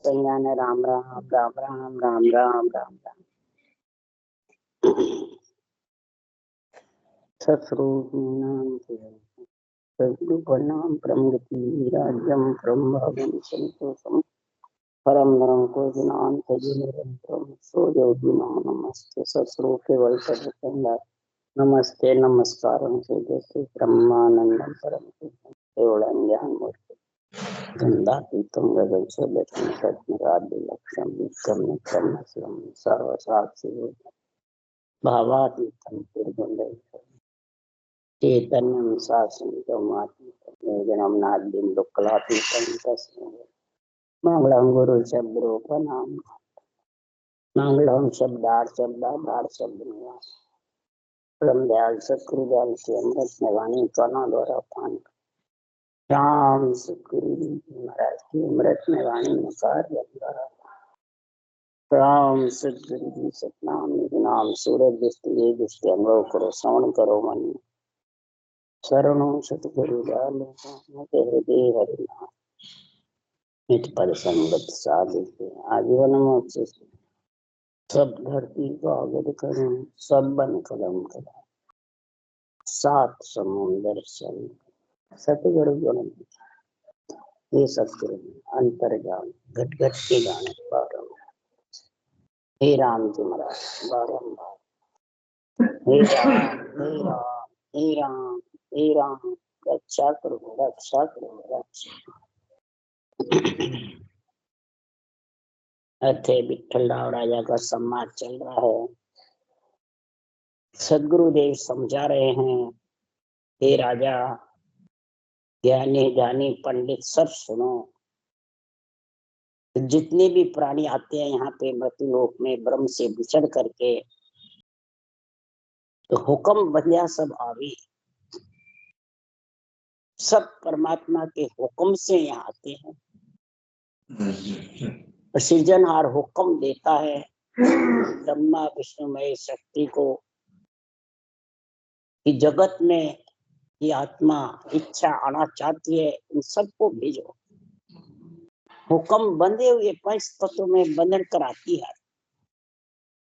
कन्या ने राम राम राम राम राम राम राम राम। सत्स्वरूपिणां प्रमगति राज्यं ब्रह्मभवं संतोषं परम नरं को निरंतरं सोजोगिनो नमस्ते सत्स्वरूपे वैष्णव नमस्ते नमस्कारं तेजस्वी ब्रह्मानंदं परम केवलं ज्ञानमूर्ति गंधातीतं गगनसदृशं सद्गुणादिलक्ष्यं विक्रमनित्यं सर्वसाक्षी भावातीतं निर्गुणरहितं चैतन्यं शाश्वतमातीतं निर्गुणं नाद्यं दुःखलातीतं तस्मै मंगलं गुरु शब्दरूपनाम मंगलम शब्दार्थ शब्दनिवास परम दयाल सतगुरुदयाल से अमृत में वाणी कौनों द्वारा पान राम सतगुरु महाराज की अमृत में वाणी में कार्य द्वारा राम सतगुरु जी सतनाम नाम सूरज दृष्टि ये दृष्टि अनुभव करो श्रवण करो मन शरणों सतगुरु दयाल हृदय हरिनाम नित पद संगत साधु आजीवन मोक्ष सब धरती को अवगत करूं सब बन कलम करा सात समुंदर सन सतगुरु गुण ये सतगुरु अंतर्जाम घट घट के गाने बारंबार हे राम जी महाराज बारंबार हे राम हे राम हे राम हे राम रक्षा करो रक्षा करो रक्षा अथे विठ्ठलराव राजा का सम्मान चल रहा है। सदगुरुदेव समझा रहे हैं हे राजा ज्ञानी ज्ञानी पंडित सब सुनो, जितने भी प्राणी आते हैं यहाँ पे मृत्युलोक में ब्रह्म से विचर करके तो हुक्म बंदिया सब आवे, सब परमात्मा के हुक्म से यहाँ आते हैं। सृजनहार हुक्म देता है ब्रह्मा विष्णु महेश शक्ति को कि जगत में ये आत्मा इच्छा आना चाहती है, इन सबको भेजो। हुक्म बंधे हुए पंच तत्व में बंधन कर आती है,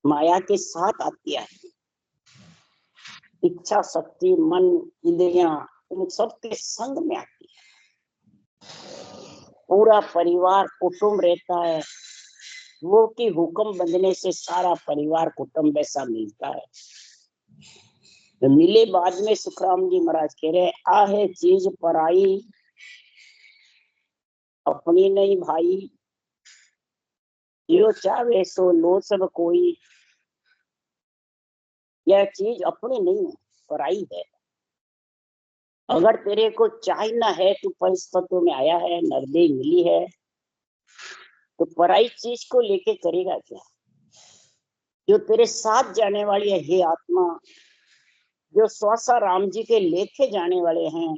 माया के साथ आती है। इच्छा शक्ति मन इंद्रियां इन सबके संग में आती है। पूरा परिवार कुटुंब रहता है, वो की हुक्म बंधने से सारा परिवार कुटुंब ऐसा मिलता है। तो मिले बाद में सुखराम जी महाराज कह रहे आहे चीज पराई अपनी नहीं भाई, यो चाहे सो लो सब कोई। यह चीज अपनी नहीं है, पराई है। अगर तेरे को चाहना है, तू पंच तत्व में आया है, नरदेह मिली है, तो पराई चीज को लेके करेगा क्या? जो तेरे साथ जाने वाली है हे आत्मा, जो स्वासा राम जी के लेके जाने वाले हैं,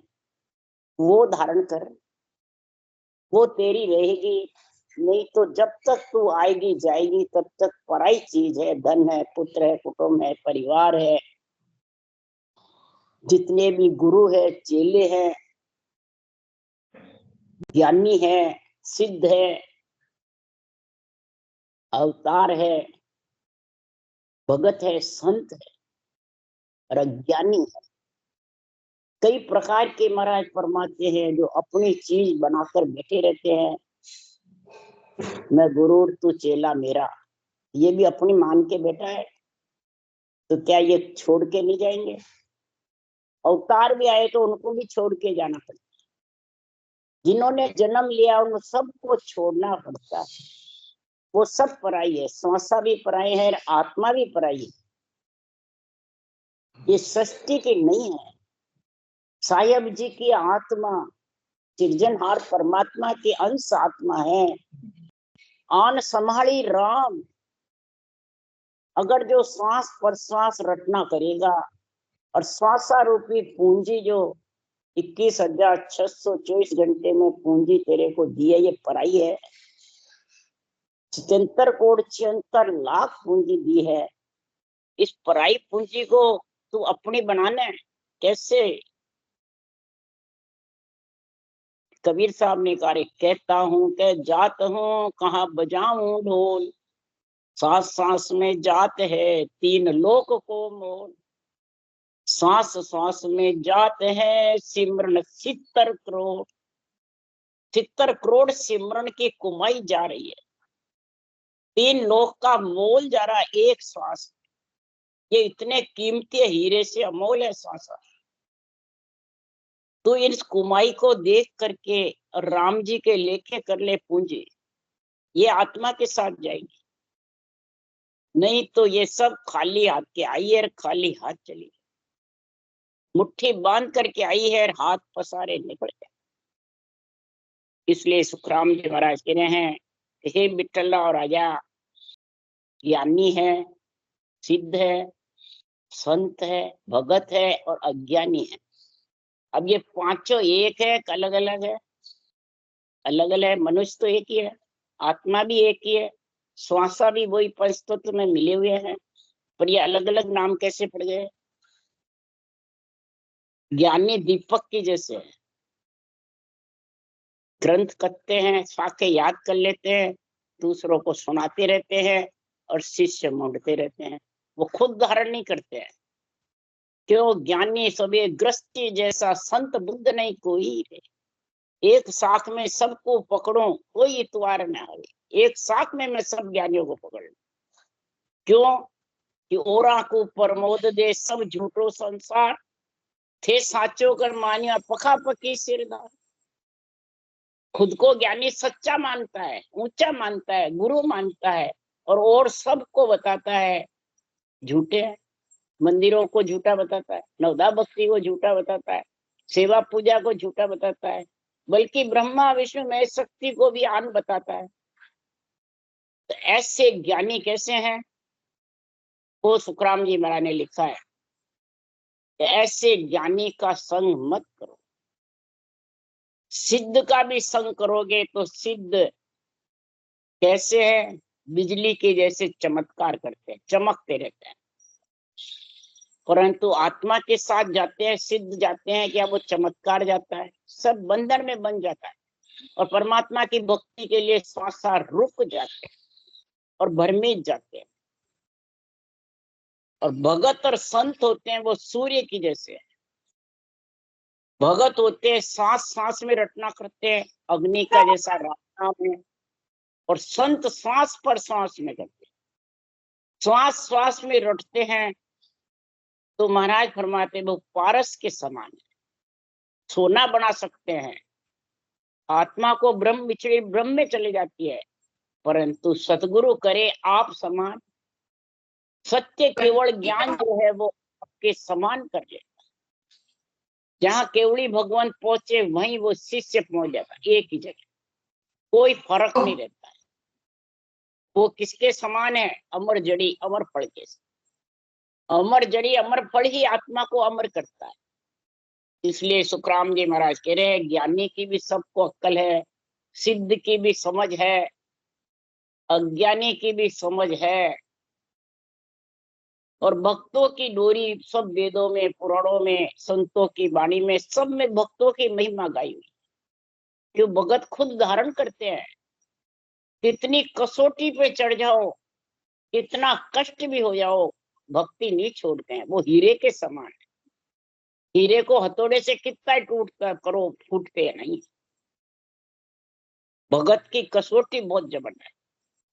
वो धारण कर, वो तेरी रहेगी। नहीं तो जब तक तू आएगी जाएगी तब तक पराई चीज है, धन है, पुत्र है, कुटुंब है, परिवार है, जितने भी गुरु है, चेले हैं, ज्ञानी है, सिद्ध है, अवतार है, भगत है, संत है और अज्ञानी है। कई प्रकार के महाराज परमात्मा हैं जो अपनी चीज बनाकर बैठे रहते हैं। मैं गुरु तू चेला मेरा, ये भी अपनी मान के बैठा है। तो क्या ये छोड़ के नहीं जाएंगे? अवतार भी आए तो उनको भी छोड़ के जाना पड़ता है। जिन्होंने जन्म लिया उन सबको छोड़ना पड़ता है। वो सब पराई है, संस्था भी पराई है, आत्मा भी पराई है। ये सृष्टि की नहीं है। साहेब जी की आत्मा सृजनहार परमात्मा की अंश आत्मा है। आन संभाली राम, अगर जो श्वास प्रश्वास रटना करेगा और श्वासारूपी पूंजी जो 21,624 घंटे में पूंजी तेरे को दी है, ये पराई है। 77,76,00,000 पूंजी दी है। इस पराई पूंजी को तू अपनी बनाने कैसे? कबीर साहब ने कहा, कहता हूँ कि जात हूँ कहाँ बजाऊं ढोल, सांस सांस में जात है तीन लोक को मोल, सांस सांस में जात है सिमरन 70 करोड़, 70 करोड़ सिमरन की कुमाई जा रही है, तीन लोक का मोल जा रहा है एक श्वास। ये इतने कीमती हीरे से अमोल है श्वास। तो इस कुमाई को देख करके राम जी के लेखे कर ले पूंजी, ये आत्मा के साथ जाएगी, नहीं तो ये सब खाली हाथ के आई है और खाली हाथ चली, मुट्ठी बांध करके आई है और हाथ पसारे निकल गए। इसलिए सुखराम जी महाराज कह रहे हैं, हे बिट्टला और राजा, ज्ञानी है, सिद्ध है, संत है, भगत है और अज्ञानी है। अब ये पांचों एक है, अलग अलग है? अलग अलग है। मनुष्य तो एक ही है, आत्मा भी एक ही है, श्वासा भी वही पंच तत्व में मिले हुए हैं, पर ये अलग अलग नाम कैसे पड़ गए? ज्ञानी दीपक की जैसे है, ग्रंथ करते हैं, साखे याद कर लेते हैं, दूसरों को सुनाते रहते हैं और शिष्य मूंढते रहते हैं, वो खुद धारण नहीं करते हैं। क्यों? ज्ञानी सबे ग्रस्ती जैसा, संत बुद्ध नहीं कोई रे। एक साख में सबको पकड़ो कोई इतवार न आवे, एक साख में मैं सब ज्ञानियों को पकड़ लूं। क्यों? कि ओरा को प्रमोद दे सब झूठो संसार, थे साचो कर मानिया पखा पकी सिरदार। खुद को ज्ञानी सच्चा मानता है, ऊंचा मानता है, गुरु मानता है, और सबको बताता है झूठे हैं। मंदिरों को झूठा बताता है, नवदा भक्ति को झूठा बताता है, सेवा पूजा को झूठा बताता है, बल्कि ब्रह्मा विष्णु महेश शक्ति को भी आन बताता है। तो ऐसे ज्ञानी कैसे हैं? वो सुखराम जी महाराज ने लिखा है, ऐसे ज्ञानी का संग मत करो। सिद्ध का भी संग करोगे तो सिद्ध कैसे है? बिजली के जैसे चमत्कार करते हैं, चमकते रहते हैं। परंतु आत्मा के साथ जाते हैं, सिद्ध जाते हैं, क्या वो चमत्कार जाता है? सब बंधन में बन जाता है और परमात्मा की भक्ति के लिए श्वासा रुक जाते हैं और भ्रमित जाते हैं। और भगत और संत होते हैं वो सूर्य की जैसे है। भगत होते हैं सांस सांस में रटना करते हैं, अग्नि का जैसा राम है, और संत श्वास पर श्वास में करते हैं, श्वास श्वास में रटते हैं। तो महाराज फरमाते वो पारस के समान है, सोना बना सकते हैं, आत्मा को ब्रह्म बिछड़े ब्रह्म में चले जाती है, परंतु सतगुरु करे आप समान, सत्य केवल ज्ञान जो है वो आपके समान कर देता है। जहाँ केवली भगवान पहुंचे वहीं वो शिष्य पहुंच जाता है, एक ही जगह, कोई फर्क नहीं रहता है। वो किसके समान है? अमर जड़ी अमर फल के। अमर जड़ी अमर फल ही आत्मा को अमर करता है। इसलिए सुखराम जी महाराज कह रहे हैं, ज्ञानी की भी सबको अक्ल है, सिद्ध की भी समझ है, अज्ञानी की भी समझ है, और भक्तों की डोरी सब वेदों में, पुराणों में, संतों की वाणी में, सब में भक्तों की महिमा गाई हुई। क्यों? भगत खुद धारण करते हैं। कितनी कसौटी पे चढ़ जाओ, कितना कष्ट भी हो जाओ, भक्ति नहीं छोड़ते हैं। वो हीरे के समान है। हीरे को हथौड़े से कितना टूटता करो, फूटते हैं नहीं। भगत की कसौटी बहुत जबरदस्त।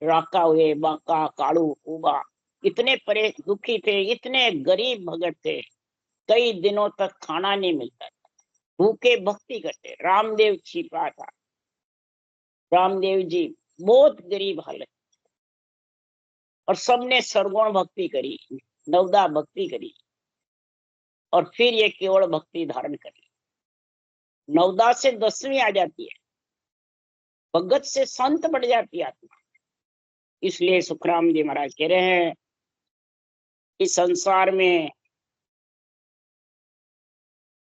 राका हुए, बाका, काड़ू, उबा, इतने परे दुखी थे, इतने गरीब भगत थे, कई दिनों तक खाना नहीं मिलता था, भूखे भक्ति करते। रामदेव छिपा था, रामदेव जी बहुत गरीब हालत, और सबने सरगुण भक्ति करी, नवदा भक्ति करी, और फिर ये केवल भक्ति धारण करी। नवदा से 10वीं आ जाती है, भगत से संत बढ़ जाती है आत्मा। इसलिए सुखराम जी महाराज कह रहे हैं, इस संसार में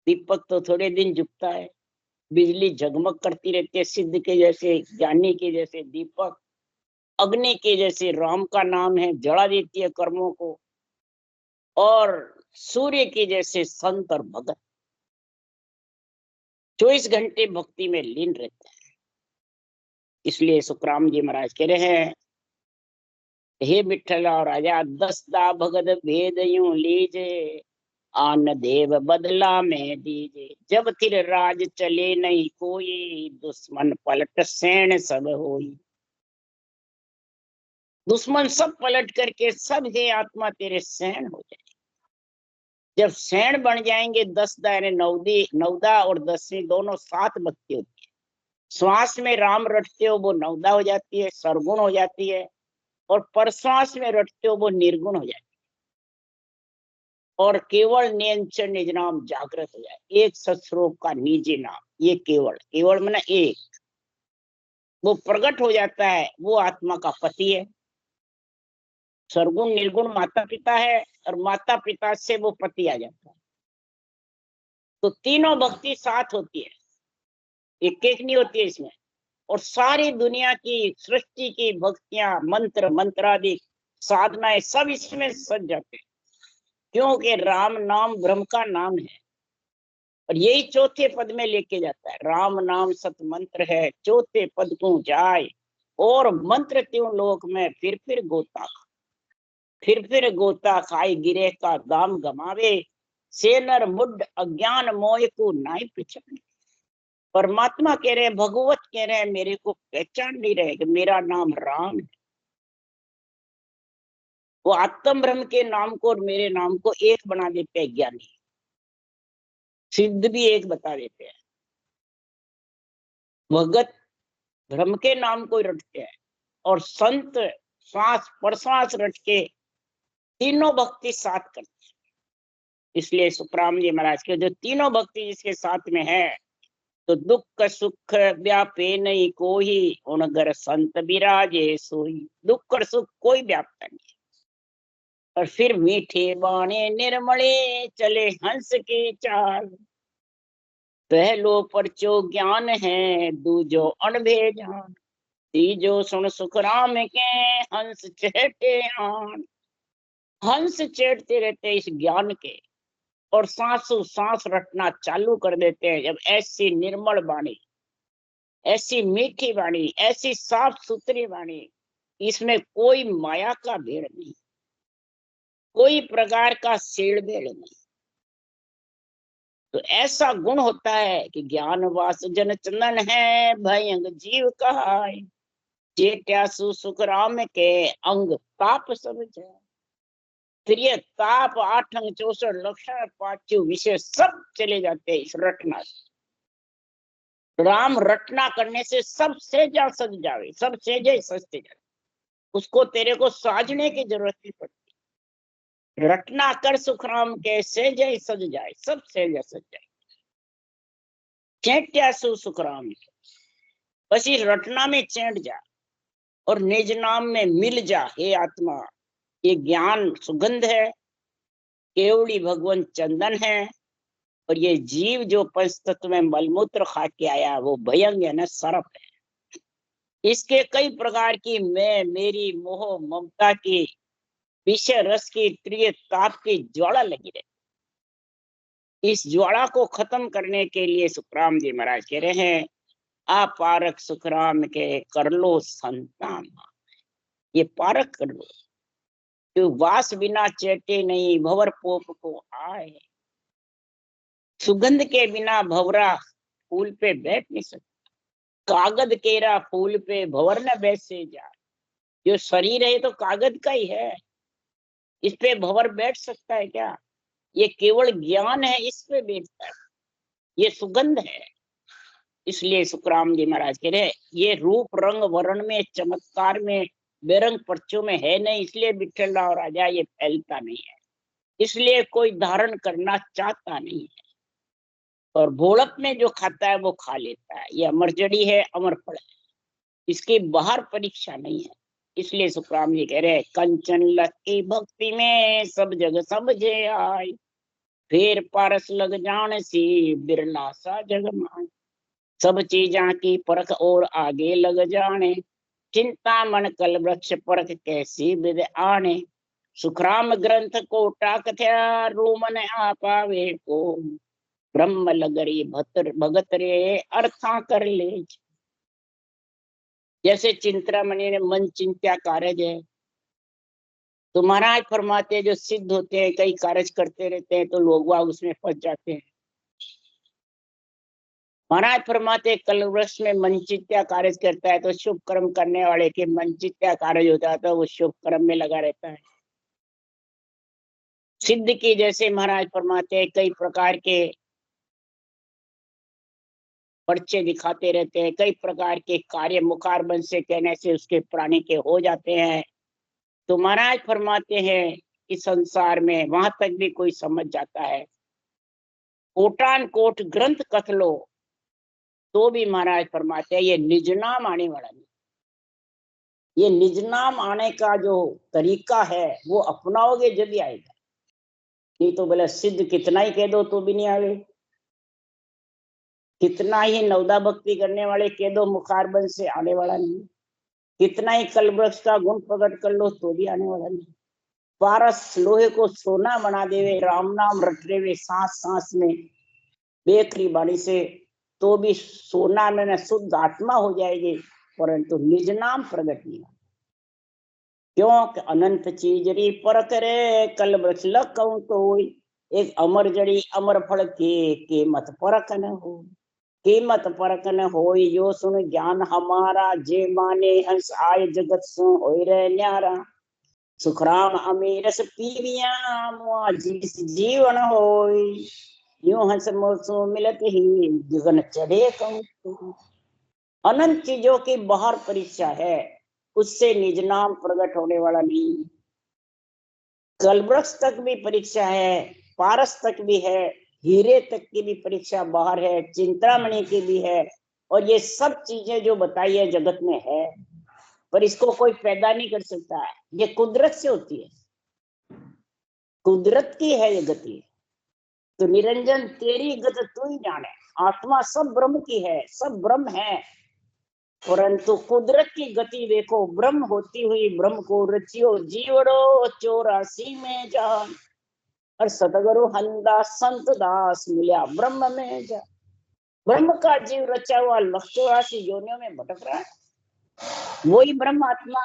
दीपक तो थोड़े दिन झुकता है, बिजली जगमग करती रहती है, सिद्ध के जैसे, ज्ञानी के जैसे दीपक, अग्नि के जैसे राम का नाम है, जला देती है कर्मों को, और सूर्य के जैसे संत और भगत 24 घंटे भक्ति में लीन रहते हैं। इसलिए सुखराम जी महाराज कह रहे हैं, हे विठ्ठल और राजा, 10 दा भगत भेद यूं लीजे, आन देव बदला में दीजे। जब थिर राज चले नहीं कोई, दुश्मन पलट सैन सब होई। दुश्मन सब पलट करके सब हे आत्मा तेरे सैन हो जाए। जब सैन बन जाएंगे, 10 दा यानी नवदा और 10वीं दोनों साथ भक्ति होती है। श्वास में राम रटते हो वो नवदा हो जाती है, सरगुण हो जाती है, और परश्वास में रटते हो वो निर्गुण हो जाती है, और केवल नियंचन निज नाम जागृत हो जाए। एक सत्स्वरूप का निजी नाम, ये केवल, केवल माने एक, वो प्रकट हो जाता है। वो आत्मा का पति है। सरगुण निर्गुण माता पिता है, और माता पिता से वो पति आ जाता है। तो तीनों भक्ति साथ होती है, एक एक नहीं होती है इसमें। और सारी दुनिया की सृष्टि की भक्तियां, मंत्र मंत्रादि साधनाएं सब इसमें सज जाते हैं, क्योंकि राम नाम ब्रह्म का नाम है। और यही चौथे पद में लेके जाता है, राम नाम सत मंत्र है, चौथे पद को जाए, और मंत्र त्यों लोक में फिर गोता, फिर गोता खाई गिरे का दाम गमावे, से नर मुड अज्ञान मोह को नाई पहचाने। परमात्मा कह रहे हैं, भगवत कह रहे हैं, मेरे को पहचान नहीं रहे कि मेरा नाम राम है। वो आत्म ब्रह्म के नाम को और मेरे नाम को एक बना देते हैं ज्ञानी, सिद्ध भी एक बता देते हैं। भगत ब्रह्म के नाम को रटते हैं, और संत श्वास प्रश्वास रट के तीनों भक्ति साथ करते हैं। इसलिए सुखराम जी महाराज के जो तीनों भक्ति जिसके साथ में है, तो दुख सुख व्यापे नहीं कोई, उनगर संत विराजे सोई। दुख और सुख कोई व्यापता नहीं। और फिर मीठे बाणे निर्मले, चले हंस के चाल, पहलो परचो ज्ञान है, दूजो अणभे जान, तीजो सुन सुख राम के, हंस चेटे आन। हंस चेटते रहते इस ज्ञान के, और सांसों सांस रटना चालू कर देते हैं। जब ऐसी निर्मल वाणी, ऐसी मीठी वाणी, ऐसी साफ सुथरी वाणी, इसमें कोई माया का भेड़ नहीं, कोई प्रकार का सेड़बेड़ नहीं। तो ऐसा गुण होता है कि ज्ञान वास जन चंदन है, भयंग जीव कहाय, चेट्यासु सुख राम के, अंग ताप सब जाए। प्रिय ताप 8 अंग 64 लक्षण 5 विषय सब चले जाते हैं इस रटना से। राम रटना करने से सब सेजा सज जावे, सब सेजे सजते जावे। उसको तेरे को साजने की जरूरत नहीं पड़ती। रटना कर सुखराम के, सेजे सज जाए, सब सेजा सज जाए। चेट्यासु सुखराम के, बस इस रटना में चैंट जा और निज नाम में मिल जा। हे आत्मा, ये ज्ञान सुगंध है, केवड़ी भगवान चंदन है, और ये जीव जो पंच तत्व में मलमूत्र खा के आया वो भयंग है ना, सर्प है। इसके कई प्रकार की मैं मेरी मोह ममता की विषय रस की प्रिय ताप की ज्वाला लगी रहती। इस ज्वाला को खत्म करने के लिए सुखराम जी महाराज कह रहे हैं, आप पारक सुखराम के कर लो संतान। ये पारक कर लो, तो वास बिना चेटे नहीं भवर पोप को आए। सुगंध के बिना भवरा फूल पे बैठ नहीं सकता, कागद केरा फूल पे भवर न बैसे जा। जो शरीर है तो कागज का ही है, इस पे भवर बैठ सकता है क्या? ये केवल ज्ञान है, इस पे बैठता है, ये सुगंध है। इसलिए सुखराम जी महाराज कह रहे, ये रूप रंग वर्ण में चमत्कार में बेरंग पर्चों में है नहीं, इसलिए विठ्ठल राव राजा ये फैलता नहीं है, इसलिए कोई धारण करना चाहता नहीं है। और भोलक में जो खाता है वो खा लेता है, ये अमर जड़ी है, अमर फल है, इसकी बाहर परीक्षा नहीं है। इसलिए सुखराम जी कह रहे हैं, कंचन लकी भक्ति में सब जग समझे आए, फिर पारस लग जान सी बिरला सा जग मान। सब चीजा की परख और आगे लग जाने, चिंता मन कल वृक्ष परख कैसी विद आने। सुखराम ग्रंथ को टाक थया, रूमन आ पावे को, ब्रह्म लगरी भगत रे अर्था कर ले। जैसे चिंतामणि ने मन चिंत्या कारज है, तो महाराज फरमाते हैं जो सिद्ध होते हैं कई कार्य करते रहते हैं तो लोग वाग उसमें फंस जाते हैं। महाराज फरमाते कलवृक्ष में मन चिंत्या कार्य करता है तो शुभ कर्म करने वाले के मन चिंत्या कार्य होता है तो वो शुभ कर्म में लगा रहता है। सिद्ध की जैसे महाराज फरमाते हैं कई प्रकार के पर्चे दिखाते रहते हैं, कई प्रकार के कार्य मुखारबन से कहने से उसके प्राणी के हो जाते हैं। तो महाराज फरमाते हैं इस संसार में वहां तक भी कोई समझ जाता है, कोटान कोट ग्रंथ कथ लो तो भी महाराज फरमाते हैं ये निज नाम आने वाला नहीं। ये निज नाम आने का जो तरीका है वो अपनाओगे जब भी आएगा, नहीं तो बोले सिद्ध कितना ही कह दो तो भी नहीं आवे, कितना ही नवदा भक्ति करने वाले कह दो मुखारबन से आने वाला नहीं, कितना ही कलवृक्ष का गुण प्रकट कर लो तो भी आने वाला नहीं। पारस लोहे को सोना बना देवे, राम नाम रट देवे सांस सांस में बेखरी बाणी से, तो भी सोना में शुद्ध आत्मा हो जाएगी, परंतु निज नाम प्रकट नहीं। क्यों कि अनंत चीज री पर करे कल वृक्ष लग कहूं तो एक अमर जड़ी अमर फल के कीमत परक न हो, कीमत परक न हो यो सुन ज्ञान हमारा जे माने हंस आय जगत सो होय रे न्यारा। सुखराम अमीरस पीविया मुआ जिस जीवन होय, यूं हंस मोसो मिलत ही जुगन चढ़े कहूं। अनंत चीजों की बाहर परीक्षा है, उससे निज नाम प्रकट होने वाला नहीं। कलवृक्ष तक भी परीक्षा है, पारस तक भी है, हीरे तक की भी परीक्षा बाहर है, चिंतामणि की भी है, और ये सब चीजें जो बताई है जगत में है, पर इसको कोई पैदा नहीं कर सकता है, ये कुदरत से होती है, कुदरत की है ये गति। तो निरंजन तेरी गत तू ही जाने, आत्मा सब ब्रह्म की है, सब ब्रह्म है, परंतु कुदरत की गति देखो, ब्रह्म होती हुई ब्रह्म को रचियो जीवड़ो 84 में जान, और सतगुरु हंदा संत दास मिला ब्रह्म में जा। ब्रह्म का जीव रचा हुआ 84 योनियों में भटक रहा है, वही ब्रह्म आत्मा,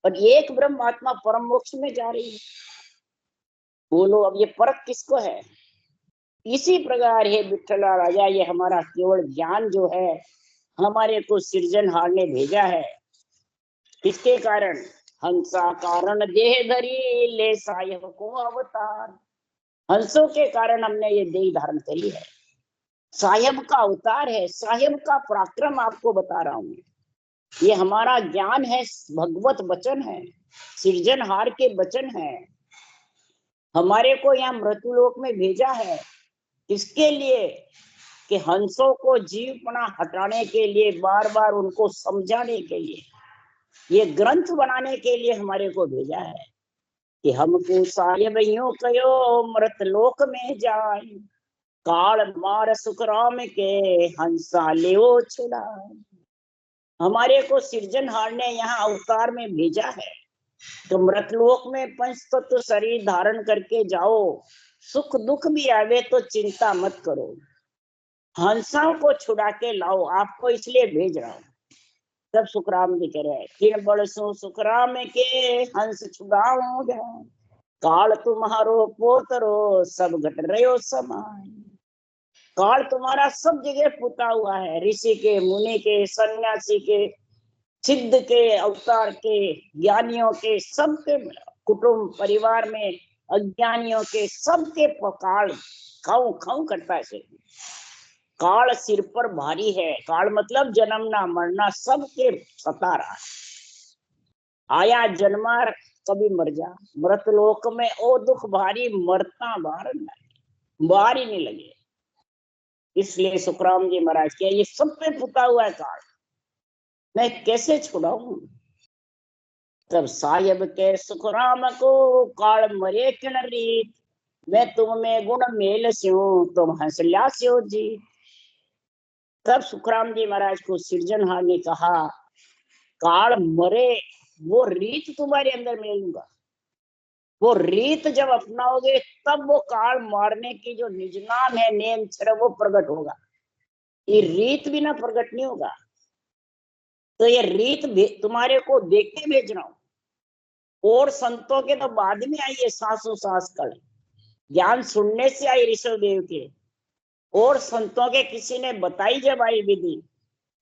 और एक ब्रह्म आत्मा परम मोक्ष में जा रही है। बोलो अब ये फर्क किसको है? इसी प्रकार है विठला राजा, ये हमारा केवल ज्ञान जो है हमारे को सृजनहार ने भेजा है। इसके कारण हंसा कारण देह धरी ले सायब को अवतार, हंसों के कारण हमने ये देह धारण करी है, साहेब का अवतार है, साहेब का पराक्रम आपको बता रहा हूं। ये हमारा ज्ञान है, भगवत वचन है, सृजनहार के वचन है, हमारे को यहाँ मृत्युलोक में भेजा है। किसके लिए? कि हंसों को जीवपना हटाने के लिए, बार बार उनको समझाने के लिए, ये ग्रंथ बनाने के लिए हमारे को भेजा है कि हमको साहेब यूं कयो मृत लोक में जाए, काल मार सुखराम के हंसा ले छुड़ा। हमारे को सृजनहार ने यहाँ अवतार में भेजा है, तो मृतलोक में पंच तत्व शरीर धारण करके जाओ, सुख दुख भी आवे तो चिंता मत करो, हंसों को छुड़ा के लाओ, आपको इसलिए भेज रहा हूं। तब सुखराम जी कह रहे हैं किन बड़सू सुखराम के हंस छुड़ाओ जाओ, काल तुम्हारो पोतरो सब घट रहो समाय। काल तुम्हारा सब जगह पुता हुआ है, ऋषि के, मुनि के, सन्यासी के, सिद्ध के, अवतार के, ज्ञानियों के, सबके कुटुंब परिवार में, अज्ञानियों के सबके काल खाऊ खाऊ करता है। काल सिर पर भारी है, काल मतलब जन्मना मरना सबके सता रहा है। आया जन्मा कभी मर जा, मृतलोक में ओ दुख भारी, मरता बाहर बाहर ही नहीं लगे। इसलिए सुखराम जी महाराज के ये सब पे पुता हुआ है काल, मैं कैसे छुड़ाऊं। तब साहेब के सुखराम को काल मरे किन रीत, मैं तुम में गुण मेल स्यो तुम हंसल्या स्यो जी। तब सुखराम जी महाराज को सृजनहार ने कहा काल मरे वो रीत तुम्हारे अंदर मिलूंगा, वो रीत जब अपनाओगे तब वो काल मारने की जो निज नाम है नेम छर वो प्रकट होगा। ये रीत भी ना प्रकट नहीं होगा। तो ये रीत तुम्हारे को देख के भेज रहा हूं। और संतों के तो बाद में आई है सासु सास कल, ज्ञान सुनने से आई ऋषभ देव के। और संतों के किसी ने बताई जब आई विधि।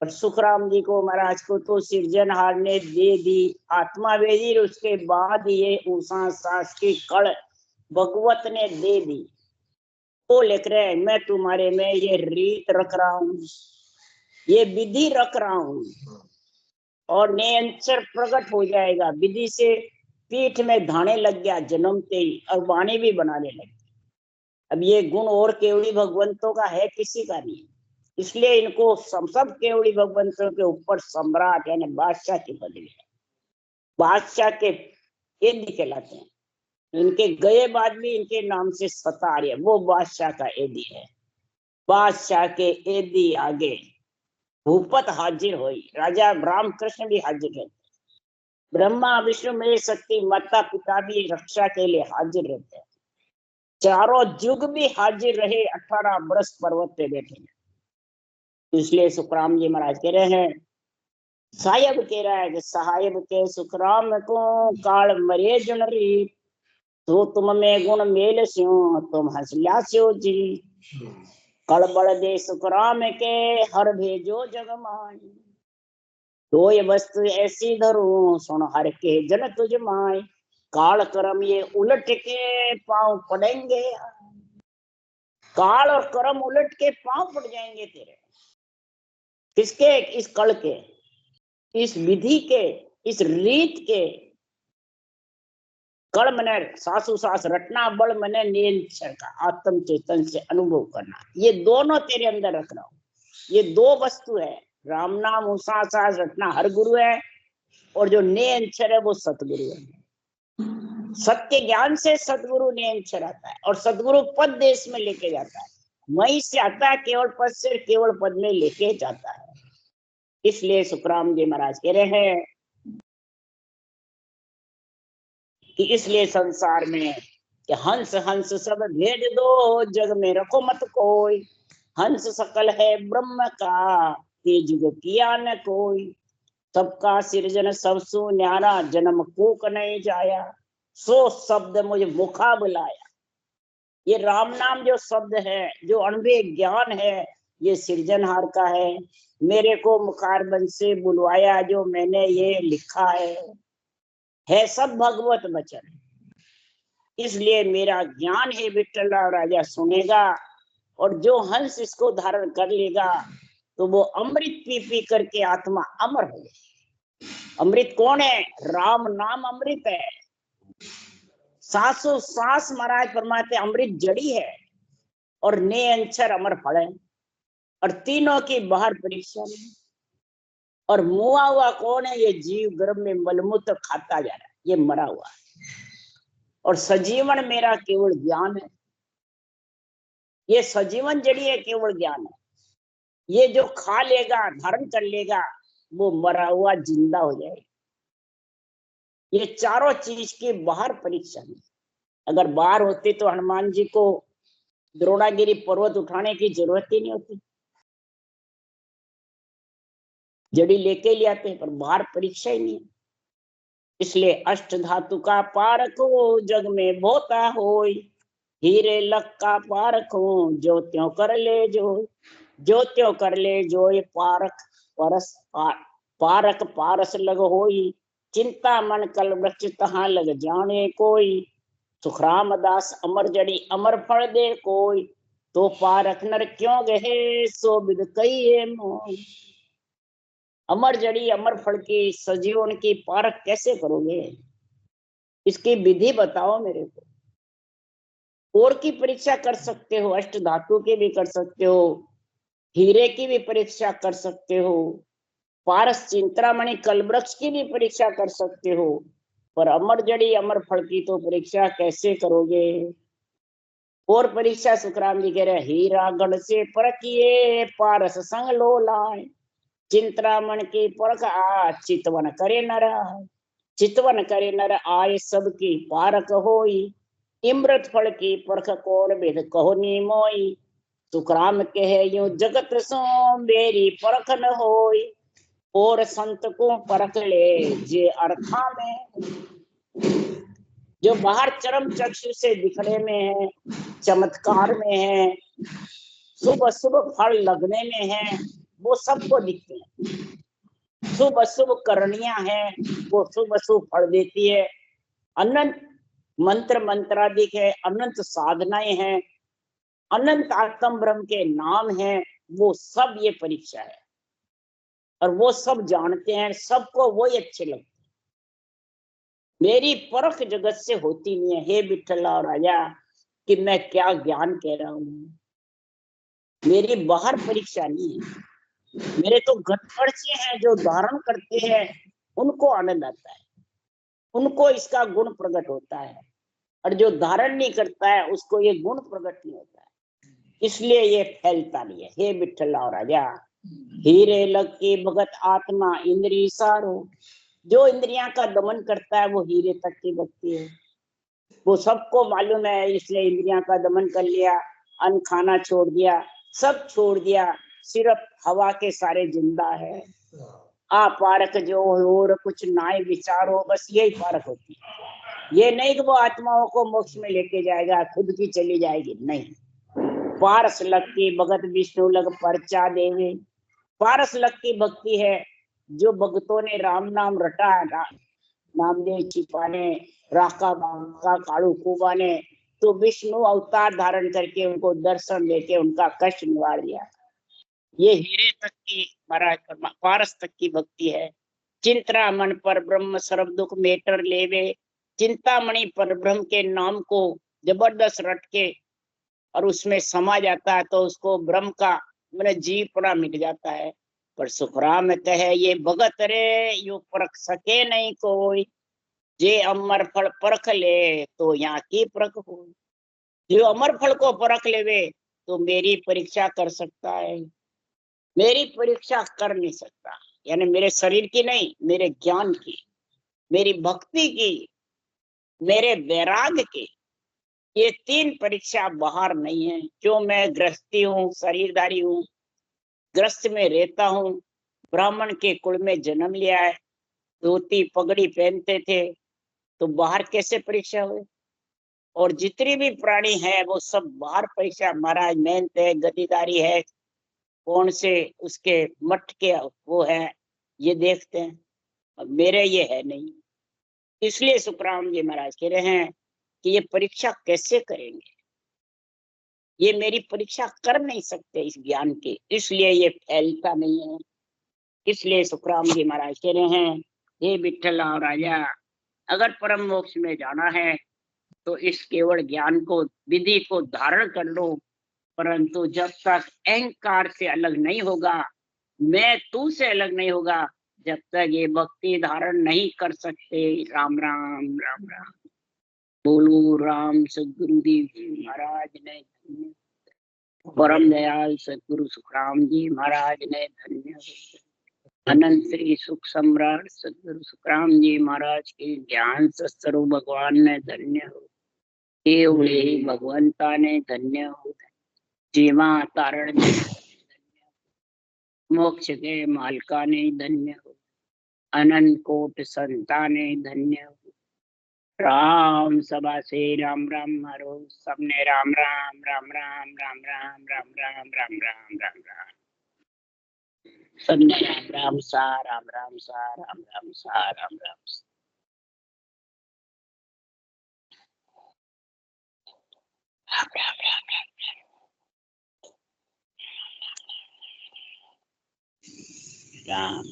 और सुखराम जी को महाराज को तो सिरजनहार ने दे दी आत्मा वेदी, उसके बाद ये उषा सास की कड़ भगवत ने दे दी। वो लिख रहे हैं मैं तुम्हारे में ये रीत रख रहा हूं, ये विधि रख रहा हूं, और नियंत्रण प्रकट हो जाएगा। विधि से पीठ में धाने लग गया जन्मते ही, और वाणी भी बनाने लगे। अब ये गुण और केवड़ी भगवंतों का है, किसी का नहीं। इसलिए इनको सब केवड़ी भगवंतों के ऊपर सम्राट यानी बादशाह की पदवी है। बादशाह के एदी कहलाते हैं। इनके गए बाद भी इनके नाम से सतार्य, वो बादशाह का एदी है। बादशाह के एदी आगे भूपत हाजिर हुई, राजा रामकृष्ण भी हाजिर है। ब्रह्मा विष्णु में शक्ति माता पिता भी रक्षा के लिए हाजिर रहते हैं। चारों युग भी हाजिर रहे, 18 वर्ष पर्वत पे बैठे। इसलिए सुखराम जी महाराज कह रहे हैं, साहेब कह रहा है कि साहेब के सुखराम को काल मरे जुनरी, तो तुम में गुण मेल स्यो तुम हंसल्या स्यो जी। कड़बड़ दे सुखराम के हर भेजो जग माई, तो ये वस्तु ऐसी धरू सुन हर के जन तुझ माई। काल कर्म ये उलट के पांव पड़ेंगे, काल और कर्म उलट के पांव पड़ जाएंगे तेरे। किसके? इस कल के, इस विधि के, इस रीत के। कल मने सासु सास रटना, बल मने नियंत्रण का आत्म चेतन से अनुभव करना। ये दोनों तेरे अंदर रख रहा हूं। ये दो वस्तु है, राम नाम उषा सास रटना हर गुरु है, और जो नियंत्रण है वो सतगुरु है। सत्य ज्ञान से सदगुरु नियंत्रण आता है, और सदगुरु पद देश में लेके जाता है। वहीं से आता है, केवल पद से केवल पद में लेके जाता है। इसलिए सुखराम जी महाराज कह रहे हैं कि इसलिए संसार में कि हंस हंस सब भेज दो, जग में रखो मत कोई। हंस सकल है ब्रह्म का, ते जुग किया न कोई। सबका सृजन सब सु न्यारा, जन्म कूक नहीं जाया। सो शब्द मुझे मुखा बुलाया। ये राम नाम जो शब्द है, जो अणुवे ज्ञान है, ये सृजनहार का है। मेरे को मुखारबंद से बुलवाया, जो मैंने ये लिखा है सब भगवत वचन। इसलिए मेरा ज्ञान है विठल राजा सुनेगा, और जो हंस इसको धारण कर लेगा तो वो अमृत पी पी करके आत्मा अमर हो गई। अमृत कौन है? राम नाम अमृत है। सांसों सांस महाराज परमात्मा अमृत जड़ी है, और ने अंचर अमर फल है। और तीनों की बाहर परीक्षा नहीं। और मुआ हुआ कौन है? ये जीव गर्भ में मलमूत्र खाता जा रहा है, ये मरा हुआ है। और सजीवन मेरा केवल ज्ञान है। ये सजीवन जड़ी है, केवल ज्ञान है। ये जो खा लेगा, धारण कर लेगा, वो मरा हुआ जिंदा हो जाएगा। ये चारों चीज की बाहर परीक्षा नहीं। अगर बाहर होती तो हनुमान जी को द्रोणागिरी पर्वत उठाने की जरूरत ही नहीं होती, जड़ी लेके ले आते, पर बाहर परीक्षा ही नहीं है। इसलिए अष्ट धातु का पारक हो, जग में बोता होय। हीरे लक का पारक हो, जो त्यों कर ले जो त्यों कर ले जो। ये पारक परस पारक पारस लग होई। चिंता मन कल वृक्ष तहां लग जाने कोई। सुखराम दास अमर जड़ी अमर फल दे कोई। तो पारक नर क्यों गहे, सो बिद कई मोय। अमर जड़ी अमर फल की सजीवन की पारक कैसे करोगे? इसकी विधि बताओ मेरे को। और की परीक्षा कर सकते हो, अष्ट धातु की भी कर सकते हो, हीरे की भी परीक्षा कर सकते हो, पारस चिंतामणि कलवृक्ष की भी परीक्षा कर सकते हो, पर अमर जड़ी अमर फल की तो परीक्षा कैसे करोगे? और परीक्षा सुखराम जी कह रहे, हीरा गढ़ से परखिए, पारस संग लो लाए। चिंतामण की परख आ, चितवन करे न रहा। चितवन करे नर आय सबकी पारक होई, इमृत फल की परख कौन भेद कहो नी मोई। सुखराम कहे यूं जगत सो मेरी परख न होई, और संत को परख ले जे अर्था में। जो बाहर चरम चक्षु से दिखने में है, चमत्कार में है, शुभ अशुभ फल लगने में है, वो सबको दिखते हैं। शुभ अशुभ करणियां हैं, वो शुभ अशुभ फल देती है। अनंत मंत्र मंत्राधिक है, अनंत साधनाएं हैं, अनंत आत्म ब्रह्म के नाम हैं, वो सब ये परीक्षा है। और वो सब जानते हैं, सबको वही अच्छे लगते हैं। मेरी परख जगत से होती नहीं है, हे विठ्ठल और राजा, कि मैं क्या ज्ञान कह रहा हूँ। मेरी बाहर परीक्षा नहीं है, मेरे तो घटपर्चे हैं जो धारण करते हैं, उनको आनंद आता है, उनको इसका गुण प्रकट होता है। और जो धारण नहीं करता है उसको ये गुण प्रकट नहीं होता है, इसलिए ये फैलता नहीं है। हे विठ्ठल और राजा, हीरे लग के भगत आत्मा इंद्रिय सारो। जो इंद्रियां का दमन करता है वो हीरे तक की भक्ति है। वो सबको मालूम है, इसलिए इंद्रियां का दमन कर लिया, अन्न खाना छोड़ दिया, सब छोड़ दिया, सिर्फ हवा के सारे जिंदा है। आ पारक जो और कुछ नाय विचारो, बस यही पारक होती है। ये नहीं कि वो आत्माओं को मोक्ष में लेके जाएगा, खुद की चली जाएगी, नहीं। पारस लग की भगत विष्णु लग परचा देवे। पारस लग की भक्ति है, जो भक्तों ने राम नाम रटा, नामदेव छिपा ने, राका बांका कालू कुबा ने, तो विष्णु अवतार धारण करके उनको दर्शन देके उनका कष्ट निवार दिया। ये हीरे तक की महाराज पारस तक की भक्ति है। चिंता मन पर ब्रह्म सर्व दुख मेटर लेवे। चिंतामणि पर ब्रह्म के नाम को जबरदस्त रट के और उसमें समा जाता है, तो उसको ब्रह्म का मैंने जीवपड़ा मिट जाता है। पर सुखराम कहे ये भगत रे, यू परख सके नहीं कोई। जे अमर फल परख ले तो यहाँ की परख हो। जो अमर फल को परख लेवे तो मेरी परीक्षा कर सकता है, मेरी परीक्षा कर नहीं सकता। यानी मेरे शरीर की नहीं, मेरे ज्ञान की, मेरी भक्ति की, मेरे वैराग्य की। ये तीन परीक्षा बाहर नहीं है। क्यों? मैं गृहस्थी हूँ, शरीरधारी हूँ, ग्रस्त में रहता हूँ, ब्राह्मण के कुल में जन्म लिया है, धोती पगड़ी पहनते थे, तो बाहर कैसे परीक्षा हुए? और जितनी भी प्राणी है वो सब बाहर परीक्षा, महाराज मेहनत है, गद्दीदारी है, कौन से उसके मठ के वो है, ये देखते हैं। अब मेरे ये है नहीं, इसलिए सुखराम जी महाराज कह रहे हैं कि ये परीक्षा कैसे करेंगे, ये मेरी परीक्षा कर नहीं सकते इस ज्ञान की, इसलिए ये फैलता नहीं है। इसलिए सुखराम जी महाराज कह रहे हैं, हे विठ्ठल और राजा, अगर परम मोक्ष में जाना है तो इस केवल ज्ञान को, विधि को धारण कर लो। परंतु जब तक अहंकार से अलग नहीं होगा, मैं तू से अलग नहीं होगा, जब तक ये भक्ति धारण नहीं कर सकते। राम राम राम राम। बोलो राम सदगुरुदेव जी महाराज ने धन्य, परम दयाल सदगुरु सुखराम जी महाराज ने धन्य, अनंत श्री सुख सम्राट सदगुरु सुखराम जी महाराज के ज्ञान शस्त्र भगवान ने धन्य हो, केवले भगवंता ने धन्य हो, जीवा तारण ने मोक्ष के मालका ने धन्य हो, अनंत कोट संता ने धन्य हो। राम सभा से राम राम मारो, सबने राम राम राम राम राम राम राम राम राम राम राम राम, सबने राम राम सा राम राम सा राम राम सा राम राम सा। राम राम राम राम राम।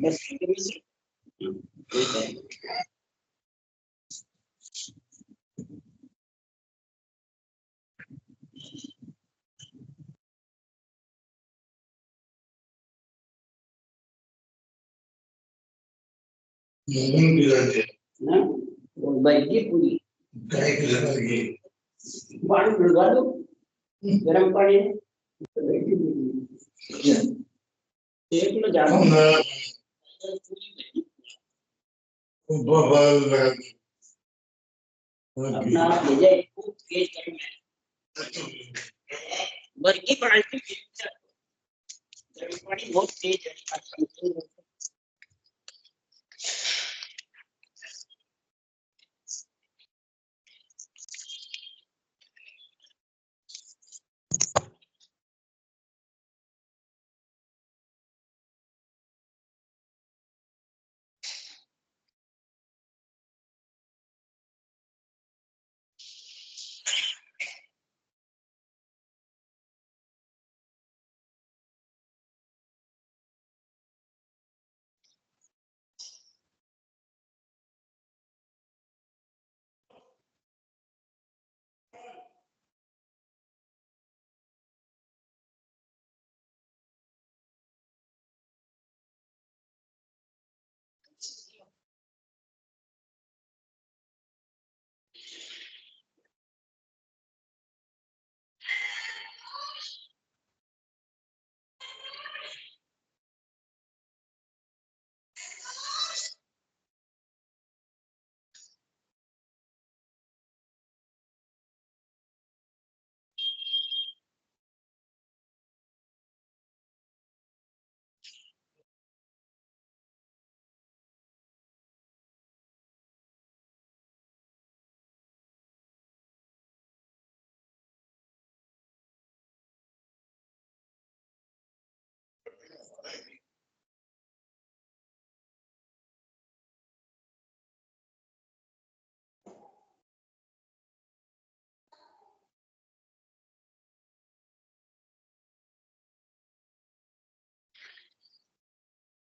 बस मूंग की दाल है ना, वो बैठी पूरी गाय की दाल की पानी भिगवा दो, गर्म पानी में, तो बैठी पूरी एक किलो ज्यादा हम ना पूरी बैठी। बबल लगा अपना आप ले जाए खूब तेज करना है, बल्कि बाल्टी में गर्म पानी बहुत तेज है आजकल।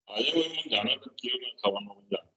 આજે કોઈ મને જાણે તો કેવું ખાવાનું જાણે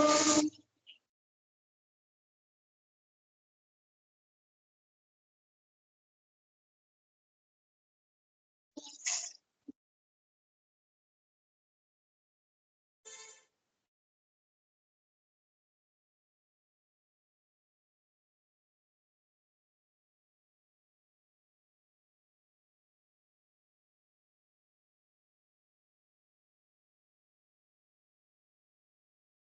है।